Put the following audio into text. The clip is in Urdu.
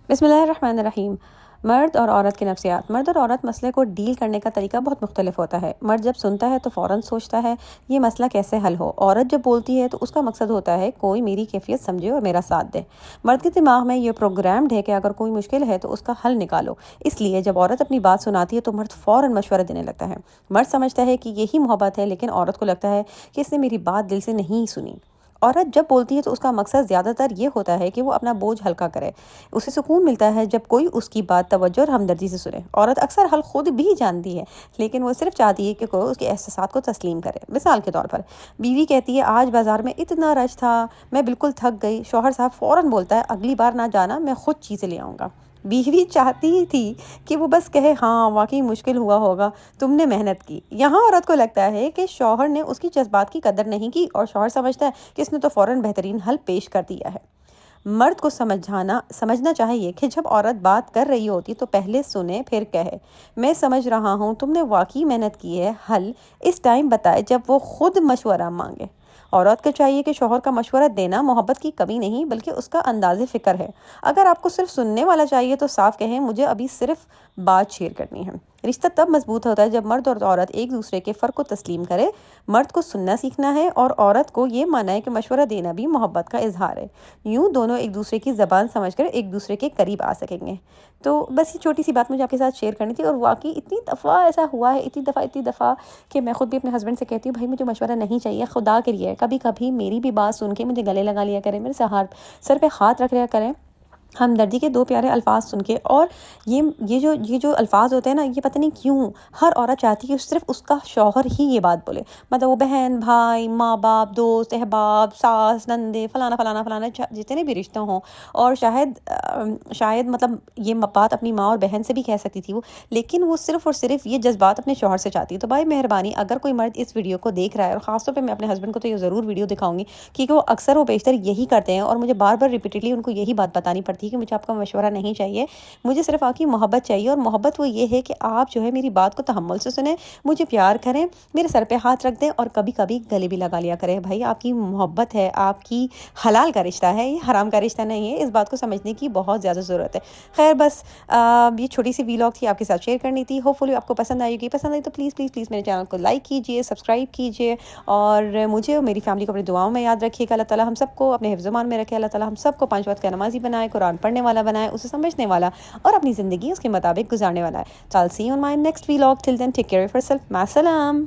بسم اللہ الرحمن الرحیم۔ مرد اور عورت کی نفسیات۔ مرد اور عورت مسئلے کو ڈیل کرنے کا طریقہ بہت مختلف ہوتا ہے۔ مرد جب سنتا ہے تو فوراً سوچتا ہے یہ مسئلہ کیسے حل ہو۔ عورت جب بولتی ہے تو اس کا مقصد ہوتا ہے کوئی میری کیفیت سمجھے اور میرا ساتھ دے۔ مرد کے دماغ میں یہ پروگرامڈ ہے کہ اگر کوئی مشکل ہے تو اس کا حل نکالو، اس لیے جب عورت اپنی بات سناتی ہے تو مرد فوراً مشورہ دینے لگتا ہے۔ مرد سمجھتا ہے کہ یہی محبت ہے، لیکن عورت کو لگتا ہے کہ اس نے میری بات دل سے نہیں سنی۔ عورت جب بولتی ہے تو اس کا مقصد زیادہ تر یہ ہوتا ہے کہ وہ اپنا بوجھ ہلکا کرے۔ اسے سکون ملتا ہے جب کوئی اس کی بات توجہ اور ہمدردی سے سنے۔ عورت اکثر حل خود بھی جانتی ہے، لیکن وہ صرف چاہتی ہے کہ کوئی اس کے احساسات کو تسلیم کرے۔ مثال کے طور پر بیوی کہتی ہے آج بازار میں اتنا رش تھا، میں بالکل تھک گئی۔ شوہر صاحب فوراً بولتا ہے اگلی بار نہ جانا، میں خود چیزیں لے آؤں گا۔ بیوی چاہتی تھی کہ وہ بس کہے ہاں واقعی مشکل ہوا ہوگا، تم نے محنت کی۔ یہاں عورت کو لگتا ہے کہ شوہر نے اس کی جذبات کی قدر نہیں کی، اور شوہر سمجھتا ہے کہ اس نے تو فوراً بہترین حل پیش کر دیا ہے۔ مرد کو سمجھنا چاہیے کہ جب عورت بات کر رہی ہوتی تو پہلے سنے پھر کہے۔ میں سمجھ رہا ہوں تم نے واقعی محنت کی ہے، حل اس ٹائم بتائے جب وہ خود مشورہ مانگے۔ عورت کو چاہیے کہ شوہر کا مشورہ دینا محبت کی کمی نہیں بلکہ اس کا انداز فکر ہے۔ اگر آپ کو صرف سننے والا چاہیے تو صاف کہیں مجھے ابھی صرف بات شیئر کرنی ہے۔ رشتہ تب مضبوط ہوتا ہے جب مرد اور عورت ایک دوسرے کے فرق کو تسلیم کرے۔ مرد کو سننا سیکھنا ہے اور عورت کو یہ ماننا ہے کہ مشورہ دینا بھی محبت کا اظہار ہے۔ یوں دونوں ایک دوسرے کی زبان سمجھ کر ایک دوسرے کے قریب آ سکیں گے۔ تو بس یہ چھوٹی سی بات مجھے آپ کے ساتھ شیئر کرنی تھی، اور واقعی اتنی دفعہ ایسا ہوا ہے، اتنی دفعہ کہ میں خود بھی اپنے ہسبینڈ سے کہتی ہوں بھائی مجھے مشورہ نہیں چاہیے، خدا کے لیے کبھی کبھی میری بھی بات سن کے مجھے گلے لگا لیا کریں، میرے سر پہ ہاتھ رکھ لیا کریں، ہمدردی کے دو پیارے الفاظ سن کے۔ اور یہ جو الفاظ ہوتے ہیں نا، یہ پتہ نہیں کیوں ہر عورت چاہتی ہے کہ صرف اس کا شوہر ہی یہ بات بولے، مطلب وہ بہن بھائی ماں باپ دوست احباب ساس نندے فلانا فلانا فلانا جتنے بھی رشتہ ہوں، اور شاید مطلب یہ بات اپنی ماں اور بہن سے بھی کہہ سکتی تھی وہ، لیکن وہ صرف اور صرف یہ جذبات اپنے شوہر سے چاہتی ہے۔ تو بھائی مہربانی اگر کوئی مرد اس ویڈیو کو دیکھ رہا ہے، اور خاص طور پہ میں اپنے ہسبینڈ کو تو یہ ضرور ویڈیو دکھاؤں گی کیونکہ وہ اکثر و بیشتر یہی کرتے ہیں، اور مجھے بار بار ریپیٹڈلی ان کو یہی بات بتانی پڑتی ہے کہ مجھے آپ کا مشورہ نہیں چاہیے، مجھے صرف آپ کی محبت چاہیے، اور محبت وہ یہ ہے کہ آپ جو ہے میری بات کو تحمل سے سنیں، مجھے پیار کریں، میرے سر پہ ہاتھ رکھ دیں، اور کبھی کبھی گلے بھی لگا لیا کریں۔ بھائی آپ کی محبت ہے، آپ کی حلال کا رشتہ ہے، یہ حرام کا رشتہ نہیں ہے، اس بات کو سمجھنے کی بہت زیادہ ضرورت ہے۔ خیر بس یہ چھوٹی سی ویلاگ تھی، آپ کے ساتھ شیئر کرنی تھی۔ ہوپ فلی آپ کو پسند آئے گی، پسند آئی تو پلیز پلیز پلیز میرے چینل کو لائک کیجیے، سبسکرائب کیجیے، اور مجھے اور میری فیملی کو اپنی دعاؤں میں یاد رکھیے گا۔ اللہ تعالیٰ ہم سب کو اپنے حفظ و امان میں رکھے، اللہ تعالیٰ ہم سب کو 5 وقت کا نمازی بنائے، قرآن پڑھنے والا بنائے، اسے سمجھنے والا، اور اپنی زندگی اس کے مطابق گزارنے والا ہے۔ So I'll see you on my next vlog. Till then, take care of yourself. مع السلام۔